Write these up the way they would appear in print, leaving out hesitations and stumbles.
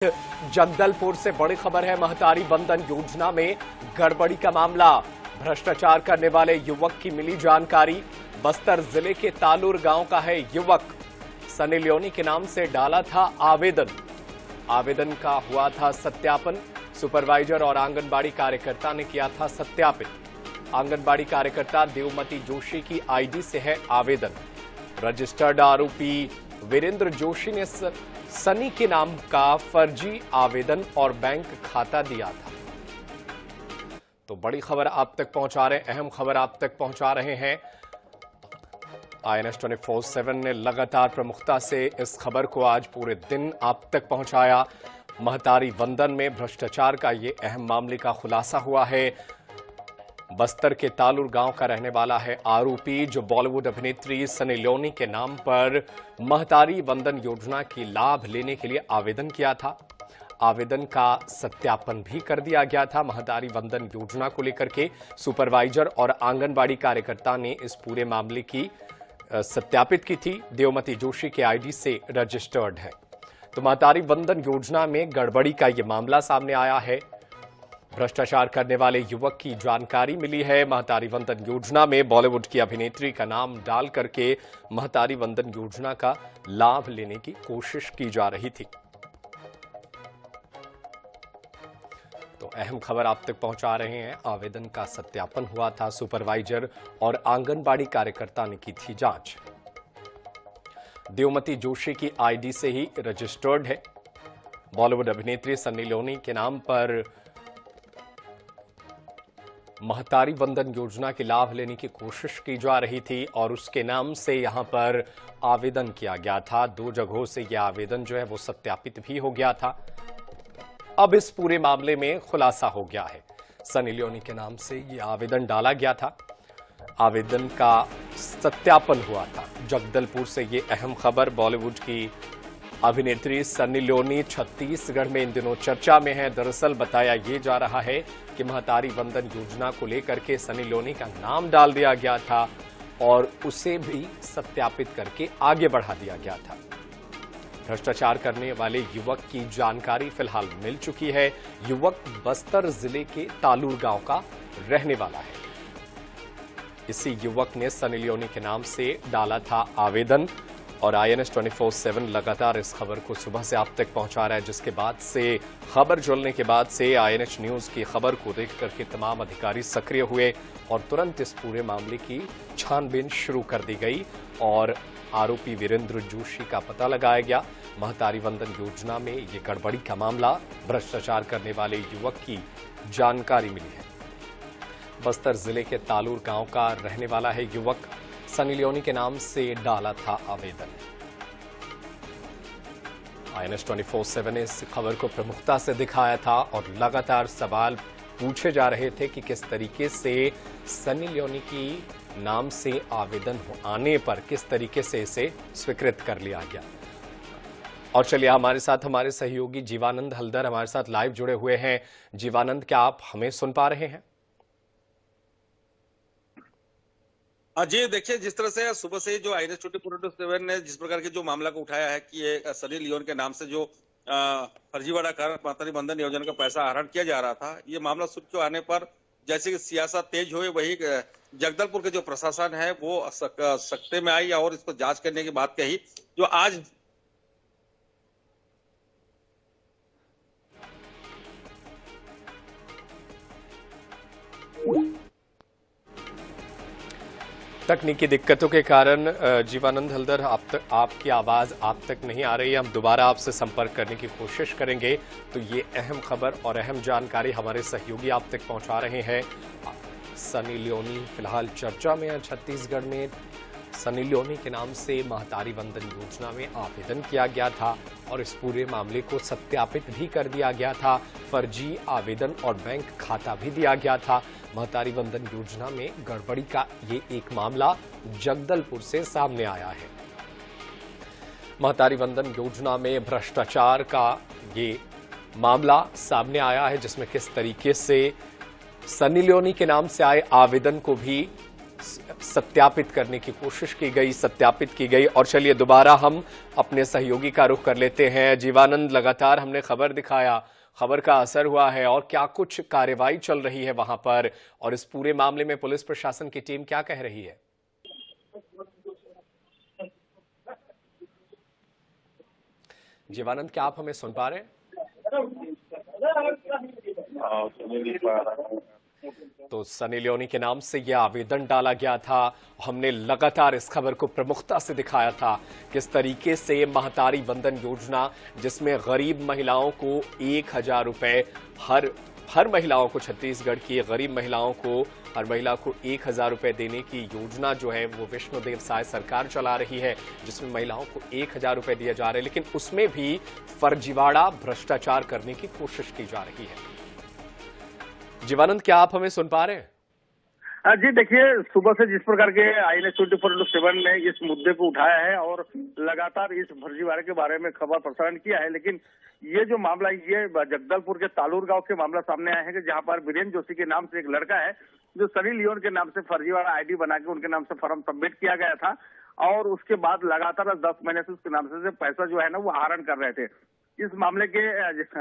जगदलपुर से बड़ी खबर है। महतारी बंधन योजना में गड़बड़ी का मामला। भ्रष्टाचार करने वाले युवक की मिली जानकारी। बस्तर जिले के तालुर गांव का है युवक। सनी लियोनी के नाम से डाला था आवेदन का हुआ था सत्यापन। सुपरवाइजर और आंगनबाड़ी कार्यकर्ता ने किया था सत्यापित। आंगनबाड़ी कार्यकर्ता देवमती जोशी की आईडी से है आवेदन। रजिस्टर्ड आरोपी वीरेंद्र जोशी ने सनी के नाम का फर्जी आवेदन और बैंक खाता दिया था। तो बड़ी खबर आप तक पहुंचा रहे हैं, अहम खबर आप तक पहुंचा रहे हैं। INS 24/7 ने लगातार प्रमुखता से इस खबर को आज पूरे दिन आप तक पहुंचाया। महतारी बंधन में भ्रष्टाचार का ये अहम मामले का खुलासा हुआ है। बस्तर के तालुर गांव का रहने वाला है आरोपी, जो बॉलीवुड अभिनेत्री सनी लियोनी के नाम पर महतारी बंधन योजना की लाभ लेने के लिए आवेदन किया था। आवेदन का सत्यापन भी कर दिया गया था। महतारी बंधन योजना को लेकर के सुपरवाइजर और आंगनबाड़ी कार्यकर्ता ने इस पूरे मामले की सत्यापित की थी। देवमती जोशी के आईडी से रजिस्टर्ड है। तो महतारी बंधन योजना में गड़बड़ी का यह मामला सामने आया है। भ्रष्टाचार करने वाले युवक की जानकारी मिली है। महतारी बंधन योजना में बॉलीवुड की अभिनेत्री का नाम डाल करके महतारी बंधन योजना का लाभ लेने की कोशिश की जा रही थी। तो अहम खबर आप तक पहुंचा रहे हैं। आवेदन का सत्यापन हुआ था। सुपरवाइजर और आंगनबाड़ी कार्यकर्ता ने की थी जांच। देवमती जोशी की आईडी से ही रजिस्टर्ड है। बॉलीवुड अभिनेत्री सनी लियोनी के नाम पर महतारी बंधन योजना के लाभ लेने की कोशिश की जा रही थी और उसके नाम से यहां पर आवेदन किया गया था। 2 जगहों से यह आवेदन जो है वो सत्यापित भी हो गया था। अब इस पूरे मामले में खुलासा हो गया है। सनी लियोनी के नाम से यह आवेदन डाला गया था। आवेदन का सत्यापन हुआ था। जगदलपुर से ये अहम खबर। बॉलीवुड की अभिनेत्री सनी लियोनी छत्तीसगढ़ में इन दिनों चर्चा में है। दरअसल बताया ये जा रहा है कि महतारी बंधन योजना को लेकर के सनी लियोनी का नाम डाल दिया गया था और उसे भी सत्यापित करके आगे बढ़ा दिया गया था। भ्रष्टाचार करने वाले युवक की जानकारी फिलहाल मिल चुकी है। युवक बस्तर जिले के तालुर गांव का रहने वाला है। इसी युवक ने सनी लियोनी के नाम से डाला था आवेदन और INS 24/7 लगातार इस खबर को सुबह से आप तक पहुंचा रहा है, जिसके बाद से खबर जुड़ने के बाद से INH न्यूज की खबर को देख करके तमाम अधिकारी सक्रिय हुए और तुरंत इस पूरे मामले की छानबीन शुरू कर दी गई और आरोपी वीरेंद्र जोशी का पता लगाया गया। महतारी बंधन योजना में ये गड़बड़ी का मामला, भ्रष्टाचार करने वाले युवक की जानकारी मिली है। बस्तर जिले के तालुर गांव का रहने वाला है युवक। सनी लियोनी के नाम से डाला था आवेदन। INS 24/7 ने इस खबर को प्रमुखता से दिखाया था और लगातार सवाल पूछे जा रहे थे कि किस तरीके से सनी लियोनी की नाम से आवेदन आने पर किस तरीके से इसे स्वीकृत कर लिया गया। और चलिए हमारे साथ हमारे सहयोगी जीवानंद हल्दर हमारे साथ लाइव जुड़े हुए हैं। जीवानंद, क्या आप हमें सुन पा रहे हैं? जी देखिए, जिस तरह से सुबह से जो INS 24/7 ने जिस प्रकार के जो मामला को उठाया है कि ये सनी लियोन के नाम से जो फर्जीवाड़ा कर महतारी बंधन योजना का पैसा आहरण किया जा रहा था, ये मामला सुर्ख के आने पर जैसे कि सियासत तेज हुई, वही जगदलपुर के जो प्रशासन है वो सख्ते में आई और इसको जांच करने की बात कही। जो आज तकनीकी दिक्कतों के कारण जीवानंद हल्दर आपकी आवाज आप तक नहीं आ रही है। हम दोबारा आपसे संपर्क करने की कोशिश करेंगे। तो ये अहम खबर और अहम जानकारी हमारे सहयोगी आप तक पहुंचा रहे हैं। सनी लियोनी फिलहाल चर्चा में है। छत्तीसगढ़ में सनी लियोनी के नाम से महतारी बंधन योजना में आवेदन किया गया था और इस पूरे मामले को सत्यापित भी कर दिया गया था। फर्जी आवेदन और बैंक खाता भी दिया गया था। महतारी बंधन योजना में गड़बड़ी का ये एक मामला जगदलपुर से सामने आया है। महतारी बंधन योजना में भ्रष्टाचार का ये मामला सामने आया है, जिसमें किस तरीके से सनी लियोनी के नाम से आए आवेदन को भी सत्यापित करने की कोशिश की गई, सत्यापित की गई। और चलिए दोबारा हम अपने सहयोगी का रुख कर लेते हैं। जीवानंद, लगातार हमने खबर दिखाया, खबर का असर हुआ है और क्या कुछ कार्रवाई चल रही है वहां पर, और इस पूरे मामले में पुलिस प्रशासन की टीम क्या कह रही है? जीवानंद, क्या आप हमें सुन पा रहे हैं? तो सनी लियोनी के नाम से यह आवेदन डाला गया था। हमने लगातार इस खबर को प्रमुखता से दिखाया था, किस तरीके से महतारी बंधन योजना, जिसमें गरीब महिलाओं को 1,000 रुपए हर महिलाओं को, छत्तीसगढ़ की गरीब महिलाओं को, हर महिला को 1,000 रुपए देने की योजना जो है वो विष्णुदेव साय सरकार चला रही है, जिसमें महिलाओं को 1,000 रुपए दिए जा रहे हैं। लेकिन उसमें भी फर्जीवाड़ा, भ्रष्टाचार करने की कोशिश की जा रही है। जीवानंद, क्या आप हमें सुन पा रहे हैं? जी देखिए, सुबह से जिस प्रकार के INS 24/7 ने इस मुद्दे को उठाया है और लगातार इस फर्जीवाड़े के बारे में खबर प्रसारण किया है, लेकिन ये जो मामला, ये जगदलपुर के तालूर गांव के मामला सामने आया है कि जहां पर वीरेंद्र जोशी के नाम से एक लड़का है जो सनी लियोन के नाम से फर्जीवाड़ा ID बना के उनके नाम से फॉर्म सबमिट किया गया था, और उसके बाद लगातार 10 महीने से उसके नाम से पैसा जो है ना वो आहरण कर रहे थे। इस मामले के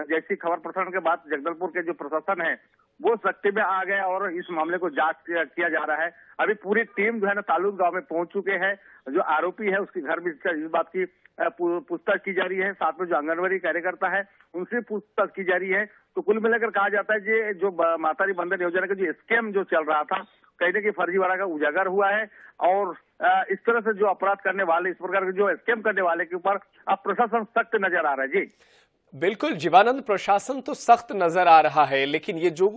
जैसी खबर प्रसारण के बाद जगदलपुर के जो प्रशासन है वो सख्ती में आ गए और इस मामले को जांच किया जा रहा है। अभी पूरी टीम जो है ना तालुक गांव में पहुंच चुके हैं। जो आरोपी है उसके घर में इस बात की पूछताछ की जा रही है, साथ में जो आंगनबाड़ी कार्यकर्ता है उनसे पूछताछ की जा रही है। तो कुल मिलाकर कहा जाता है कि जो महतारी बंधन योजना का जो स्कैम जो चल रहा था, कहीं ना कहीं फर्जीवाड़ा का उजागर हुआ है, और इस तरह से जो अपराध करने वाले, इस प्रकार के जो स्कैम करने वाले के ऊपर अब प्रशासन सख्त नजर आ रहा है। जी बिल्कुल जीवानंद, प्रशासन तो सख्त नजर आ रहा है, लेकिन ये जो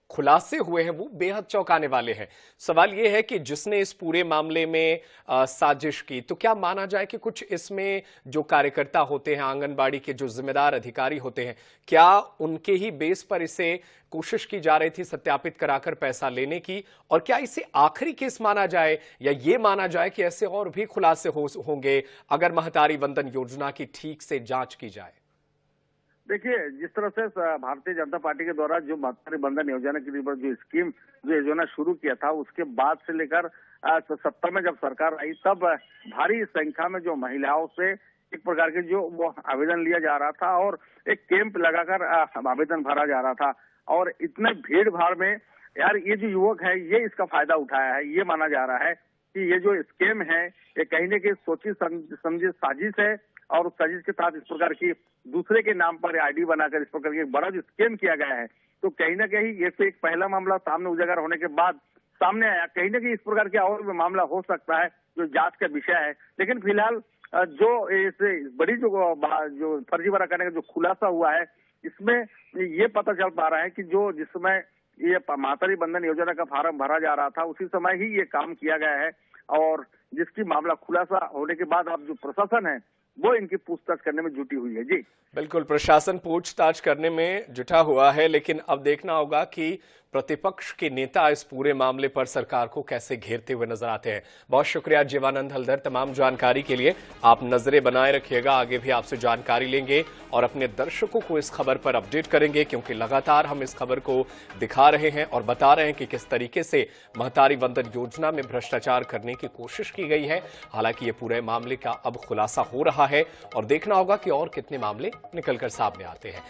खुलासे हुए हैं वो बेहद चौंकाने वाले हैं। सवाल ये है कि जिसने इस पूरे मामले में साजिश की, तो क्या माना जाए कि कुछ इसमें जो कार्यकर्ता होते हैं, आंगनबाड़ी के जो जिम्मेदार अधिकारी होते हैं, क्या उनके ही बेस पर इसे कोशिश की जा रही थी सत्यापित कराकर पैसा लेने की? और क्या इसे आखिरी केस माना जाए, या ये माना जाए कि ऐसे और भी खुलासे होंगे अगर महतारी बंधन योजना की ठीक से जांच की जाए? देखिए, जिस तरह से भारतीय जनता पार्टी के द्वारा जो महतारी बंधन योजना के ऊपर जो स्कीम, जो योजना शुरू किया था, उसके बाद से लेकर सत्ता में जब सरकार आई, तब भारी संख्या में जो महिलाओं से एक प्रकार के जो वो आवेदन लिया जा रहा था और एक कैंप लगाकर आवेदन भरा जा रहा था। और इतने भीड़ भाड़ में यार ये जो युवक है ये इसका फायदा उठाया है। ये माना जा रहा है कि ये जो स्कीम है ये कहीं न कहीं सोची समझी साजिश है, और उस साजिश के साथ इस प्रकार की दूसरे के नाम पर ID बनाकर इस प्रकार की एक बड़ा जो स्कैम किया गया है। तो कहीं ना कहीं ये तो एक पहला मामला सामने उजागर होने के बाद सामने आया, कहीं ना कहीं इस प्रकार के और भी मामला हो सकता है जो जांच का विषय है। लेकिन फिलहाल जो इस बड़ी जो फर्जीवाड़ा करने का जो खुलासा हुआ है, इसमें ये पता चल पा रहा है कि जो जिस समय ये महतारी बंधन योजना का फार्म भरा जा रहा था उसी समय ही ये काम किया गया है, और जिसकी मामला खुलासा होने के बाद अब जो प्रशासन है वो इनकी पूछताछ करने में जुटी हुई है। जी बिल्कुल, प्रशासन पूछताछ करने में जुटा हुआ है, लेकिन अब देखना होगा कि प्रतिपक्ष के नेता इस पूरे मामले पर सरकार को कैसे घेरते हुए नजर आते हैं। बहुत शुक्रिया जीवानंद हलदर तमाम जानकारी के लिए। आप नजरें बनाए रखिएगा, आगे भी आपसे जानकारी लेंगे और अपने दर्शकों को इस खबर पर अपडेट करेंगे, क्योंकि लगातार हम इस खबर को दिखा रहे हैं और बता रहे हैं कि किस तरीके से महतारी बंधन योजना में भ्रष्टाचार करने की कोशिश की गई है। हालांकि ये पूरे मामले का अब खुलासा हो रहा है और देखना होगा कि और कितने मामले निकलकर सामने आते हैं।